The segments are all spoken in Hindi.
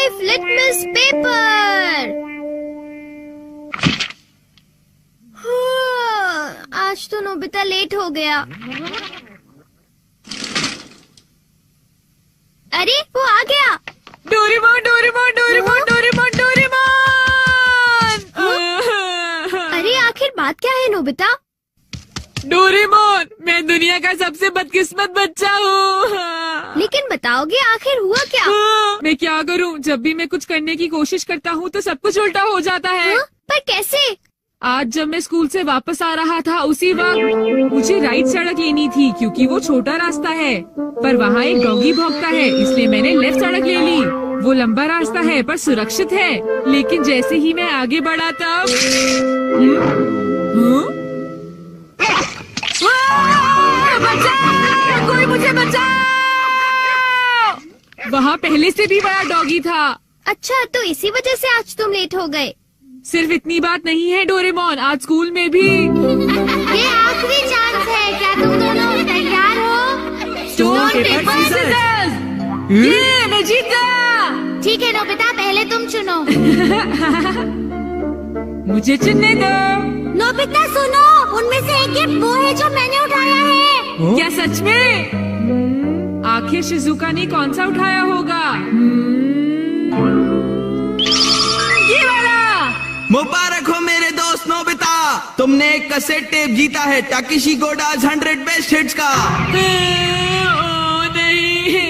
Life litmus paper. आज तो नोबिता लेट हो गया। अरे वो आ गया। Doraemon Doraemon Doraemon Doraemon Doraemon. अरे आखिर बात क्या है नोबिता? डोरेमोन, मैं दुनिया का सबसे बदकिस्मत बच्चा हूँ। लेकिन बताओगे आखिर हुआ क्या? मैं क्या करूँ? जब भी मैं कुछ करने की कोशिश करता हूँ तो सब कुछ उल्टा हो जाता है। पर कैसे? आज जब मैं स्कूल से वापस आ रहा था उसी वक्त मुझे राइट सड़क लेनी थी क्योंकि वो छोटा रास्ता है, पर वहाँ एक डॉगी भौंकता है, इसलिए मैंने लेफ्ट सड़क ले ली। वो लंबा रास्ता है पर सुरक्षित है, लेकिन जैसे ही मैं आगे बढ़ा तब बचाओ! कोई मुझे बचाओ! वहाँ पहले से भी बड़ा डॉगी था। अच्छा, तो इसी वजह से आज तुम लेट हो गए। सिर्फ इतनी बात नहीं है डोरेमोन, आज स्कूल में भी ये आखिरी चांस है। क्या तुम दोनों तैयार हो? Stone paper scissors. ये मैं जीता। ठीक है नोबिता, पहले तुम चुनो। मुझे चुनने दो। नोबिता सुनो, उनमें से एक गिफ्ट वो है जो मैंने उठाया है। क्या सच में? आखिर शिजुका ने कौन सा उठाया होगा? ये वाला। मुबारक हो मेरे दोस्त नोबिता, तुमने एक कैसेट टेप जीता है टाकेशी गोडाज 100 बेस्ट हिट्स का। ओ नहीं।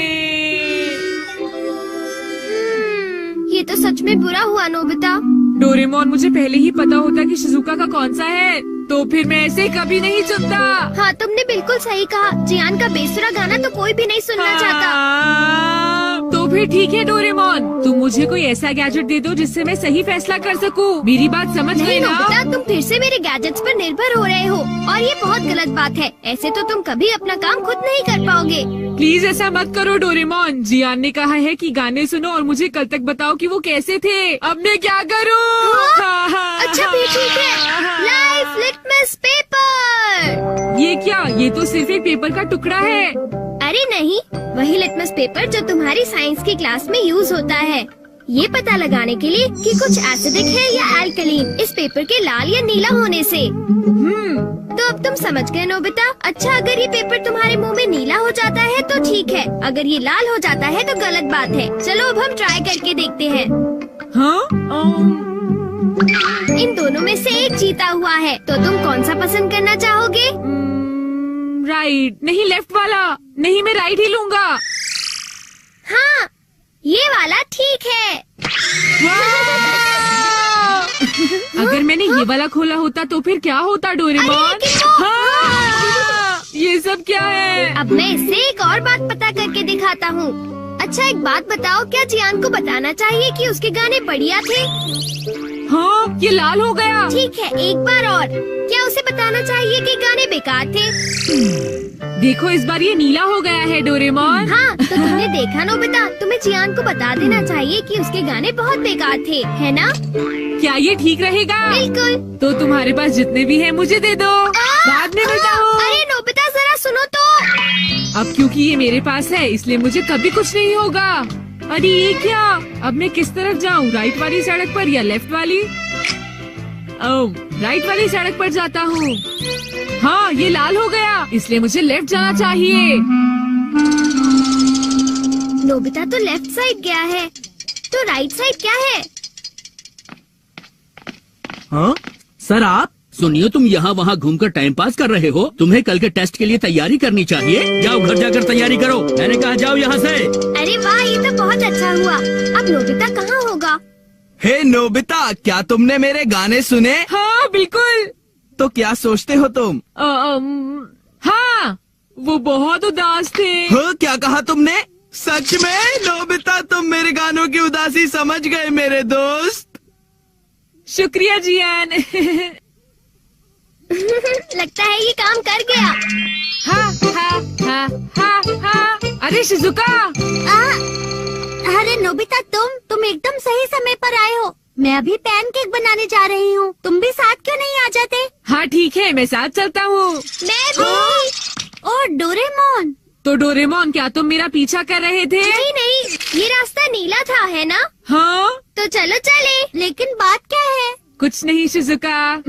ये तो सच में बुरा हुआ नोबिता। डोरेमोन, मुझे पहले ही पता होता कि शिजुका का कौन सा है तो फिर मैं ऐसे कभी नहीं चुनता। हाँ, तुमने बिल्कुल सही कहा। जियान का बेसुरा गाना तो कोई भी नहीं सुनना चाहता। तो फिर ठीक है डोरेमोन, तुम मुझे कोई ऐसा गैजेट दे दो जिससे मैं सही फैसला कर सकूं। मेरी बात समझ गई ना? नोबिता, तुम फिर से मेरे गैजेट्स पर निर्भर हो रहे हो और ये बहुत गलत बात है। ऐसे तो तुम कभी अपना काम खुद नहीं कर पाओगे। प्लीज ऐसा मत करो डोरेमोन। जियान ने कहा है कि गाने सुनो और मुझे कल तक बताओ कि वो कैसे थे। अब मैं क्या करूं? अच्छा भी ठीक है। Life litmus paper. ये क्या? ये तो सिर्फ एक पेपर का टुकड़ा है। अरे नहीं, वही लिटमस पेपर जो तुम्हारी साइंस की क्लास में यूज होता है, ये पता लगाने के लिए कि कुछ एसिडिक है या अल्कलीन इस पेपर के लाल या नीला होने से। तो अब तुम समझ गए नोबिता। अच्छा, अगर ये पेपर तुम्हारे मुंह में नीला हो जाता है तो ठीक है, अगर ये लाल हो जाता है तो गलत बात है। चलो अब हम ट्राई करके देखते हैं। इन दोनों में से एक जीता हुआ है, तो तुम कौन सा पसंद करना चाहोगे? राइट। नहीं, लेफ्ट वाला। नहीं, मैं राइट ही लूंगा। हाँ, ये वाला ठीक है। अगर मैंने ये वाला खोला होता तो फिर क्या होता डोरेमोन? ये सब क्या है? अब मैं इससे एक और बात पता करके दिखाता हूँ। अच्छा, एक बात बताओ, क्या जियान को बताना चाहिए कि उसके गाने बढ़िया थे? हाँ, ये लाल हो गया। ठीक है, एक बार और। क्या उसे बताना चाहिए कि गाने बेकार थे? देखो, इस बार ये नीला हो गया है डोरेमोन। हाँ, तो तुमने देखा नोबिता, तुम्हें जियान को बता देना चाहिए कि उसके गाने बहुत बेकार थे, है ना? क्या ये ठीक रहेगा? बिल्कुल। तो तुम्हारे पास जितने भी हैं मुझे दे दो, बाद में बताओ। अरे नोबिता, जरा सुनो तो। अब क्योंकि ये मेरे पास है इसलिए मुझे कभी कुछ नहीं होगा। अरे ये क्या? अब मैं किस तरफ जाऊँ, राइट वाली सड़क पर या लेफ्ट वाली? ओह, राइट वाली सड़क पर जाता हूँ। हाँ, ये लाल हो गया, इसलिए मुझे लेफ्ट जाना चाहिए। नोबिता तो लेफ्ट साइड गया है, तो राइट साइड क्या है? हाँ सर, आप सुनिए, तुम यहाँ वहाँ घूमकर टाइम पास कर रहे हो। तुम्हें कल के टेस्ट के लिए तैयारी करनी चाहिए। जाओ घर जाकर तैयारी करो। मैंने कहा जाओ यहाँ से। अरे वाह, ये तो बहुत अच्छा हुआ। अब नोबिता कहाँ होगा? हे नोबिता, क्या तुमने मेरे गाने सुने? हाँ बिल्कुल। तो क्या सोचते हो तुम? हाँ, वो बहुत उदास थे। हाँ, क्या कहा तुमने? सच में नोबिता, तुम मेरे गानों की उदासी समझ गए मेरे दोस्त। शुक्रिया जियान। लगता है ये काम कर गया। हाँ हाँ हाँ हाँ हाँ। अरे शिजुका। अरे नोबिता, तुम एकदम सही समय पर आए हो। मैं अभी पैनकेक बनाने जा रही हूँ। तुम भी साथ क्यों नहीं आ जाते? हाँ ठीक है, मैं साथ चलता हूँ। मैं भी। और डोरेमोन। तो डोरेमोन, क्या तुम मेरा पीछा कर रहे थे? नहीं, ये रास्ता नीला था, है ना? हाँ, तो चलो चले। लेकिन बात क्या है? कुछ नहीं शिजुका।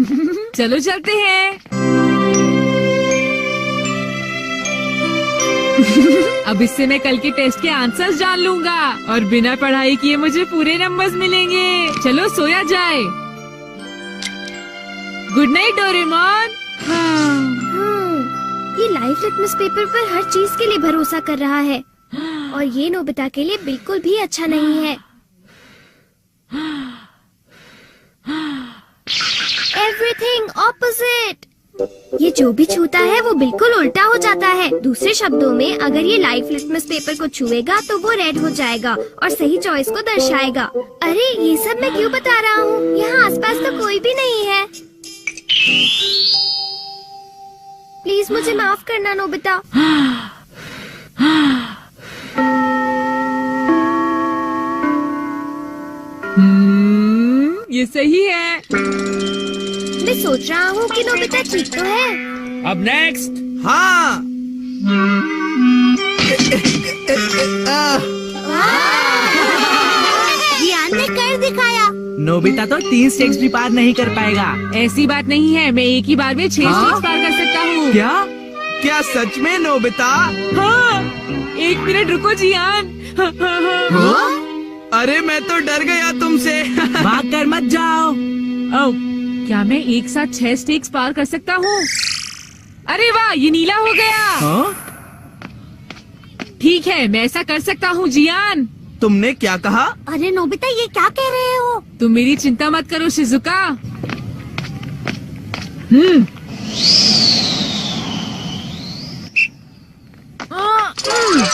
चलो चलते हैं। अब इससे मैं कल के टेस्ट के आंसर्स जान लूंगा और बिना पढ़ाई किए मुझे पूरे नंबर्स मिलेंगे। चलो सोया जाए। Good night Doraemon. ये लाइफ लिटमस पेपर पर हर चीज के लिए भरोसा कर रहा है और ये नोबिता के लिए बिल्कुल भी अच्छा नहीं है। Everything opposite. ये जो भी छूता है वो बिल्कुल उल्टा हो जाता है। दूसरे शब्दों में अगर ये लाइफ लिटमस पेपर को छुएगा तो वो रेड हो जाएगा और सही चॉइस को दर्शाएगा। अरे ये सब मैं क्यों बता रहा हूँ? यहाँ आसपास तो कोई भी नहीं है। प्लीज मुझे माफ करना नोबिता। ये सही है। मैं सोच रहा हूँ कि नोबिता ठीक तो है। अब नेक्स्ट। हाँ। जियान ने कर दिखाया। नोबिता तो 3 स्टेप्स भी पार नहीं कर पाएगा। ऐसी बात नहीं है, मैं एक ही बार में 6 स्टेप्स पार कर सकता हूँ। क्या? क्या सच में नोबिता? हाँ, 1 मिनट रुको जियान। अरे मैं तो डर गया तुमसे। भाग कर मत जाओ। ओह, क्या मैं एक साथ 6 स्टेप्स पार कर सकता हूँ? अरे वाह, ये नीला हो गया। हाँ? ठीक है, मैं ऐसा कर सकता हूँ जियान। तुमने क्या कहा? अरे नोबिता ये क्या कह रहे हो? तुम मेरी चिंता मत करो शिजुका।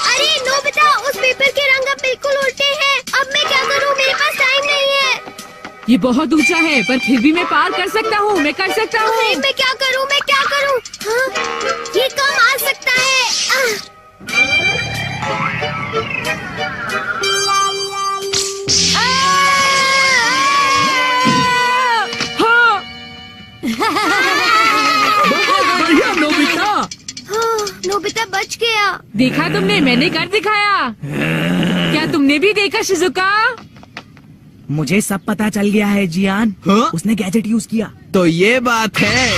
अरे नोबिता उस पेपर के रंग अब बिल्कुल उल्टे हैं। अब मैं क्या करूँ? मेरे पास टाइम नहीं है। ये बहुत ऊंचा है पर फिर भी मैं पार कर सकता हूँ। मैं कर सकता अरे हूँ। मैं क्या करूँ? मैं क्या करूँ? हाँ, ये कम आ सकता है। हाँ, बढ़िया नोबिता। हाँ, नोबिता बच गया। देखा तुमने, मैंने कर दिखाया। क्या तुमने भी देखा शिजुका? मुझे सब पता चल गया है जियान। हाँ? उसने गैजेट यूज किया। तो ये बात है।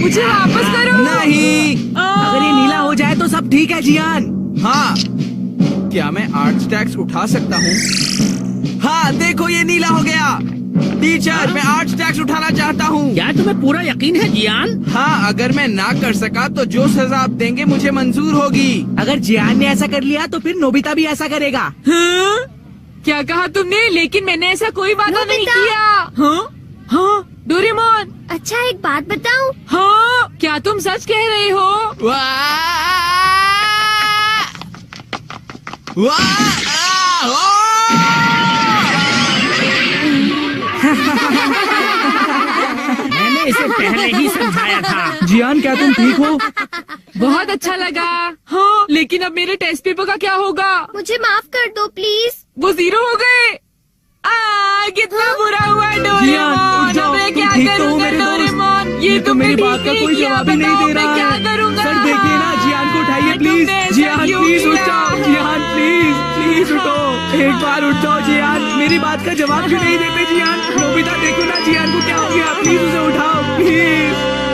मुझे वापस करो। नहीं। अगर ये नीला हो जाए तो सब ठीक है जियान। हाँ। क्या मैं 8 स्टैक्स उठा सकता हूँ? हाँ देखो ये नीला हो गया। टीचर मैं 8 स्टैक्स उठाना चाहता हूँ। क्या तुम्हें पूरा यकीन है जियान? हाँ अगर मैं ना कर सका तो जो सजा आप देंगे मुझे मंजूर होगी। अगर जियान ने ऐसा कर लिया तो फिर नोबिता भी ऐसा करेगा। हाँ? क्या कहा तुमने? लेकिन मैंने ऐसा कोई वादा नहीं नोबिता। किया। हाँ? हाँ? डोरेमोन। अच्छा एक बात बताऊँ? हाँ? क्या तुम सच कह रहे हो? वाह! वाह! मैंने इसे पहले ही समझाया था। जियान क्या तुम ठीक हो? बहुत अच्छा लगा। हाँ, लेकिन अब मेरे टेस्ट पेपर का क्या होगा? मुझे माफ कर दो प्लीज। वो 0 हो गए। कितना बुरा हुआ जियान, डोरेमोन। उठ जाओ, अब मैं तुम क्या ठीक तो हो करूँगा मेरे दोस्त? डोरेमोन? ये तो मेरी तुमने बात का ठीक कोई किया, जवाब ही नहीं बताओ दे मैं रहा क्या है। करूँगा? सर देखिए ना, जियान को उठाइए प्लीज। तुमने ऐसा जियान क्यों प्लीज उठ किया? जाओ। जियान प्लीज उठो। एक बार उठ जाओ जियान। मेरी बात का जवाब क्यों नहीं देते जियान? नोबिता देखो ना जियान को क्या हो गया। प्लीज उसे उठाओ प्लीज।